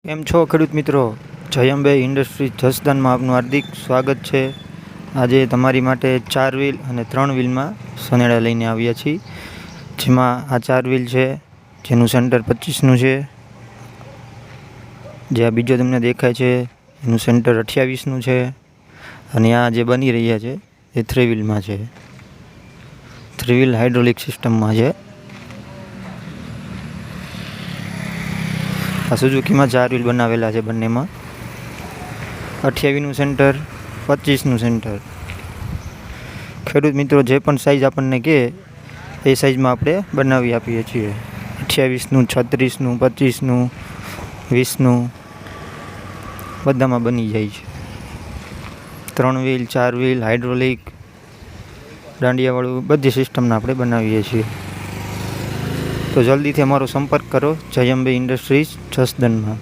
કેમ છો ખેડૂત મિત્રો? જયંબે ઇન્ડસ્ટ્રીઝ જસદણમાં આપનું હાર્દિક સ્વાગત છે. આજે તમારી માટે 4 વ્હીલ અને 3 વ્હીલમાં સનેડા લઈને આવ્યા છીએ. જેમાં આ 4 વ્હીલ છે, જેનું સેન્ટર 25નું છે. જે આ બીજો તમને દેખાય છે એનું સેન્ટર 28નું છે. અને આ જે બની રહ્યા છે એ 3 વ્હીલમાં છે. 3 વ્હીલ હાઇડ્રોલિક સિસ્ટમમાં છે. આ સુઝુકીમાં 4 વ્હીલ બનાવેલા છે. બંનેમાં 28નું સેન્ટર, 25નું સેન્ટર. ખેડૂત મિત્રો જે પણ સાઇઝ આપણને કહે એ સાઇઝમાં આપણે બનાવી આપીએ છીએ. 28નું, 36નું, 25નું, 20નું બધામાં બની જાય છે. 3 વ્હીલ, 4 વ્હીલ, હાઇડ્રોલિક, દાંડિયાવાળું બધી સિસ્ટમના આપણે બનાવીએ છીએ. તો જલ્દીથી અમારો સંપર્ક કરો જયંબે ઇન્ડસ્ટ્રીઝ જસદણમાં.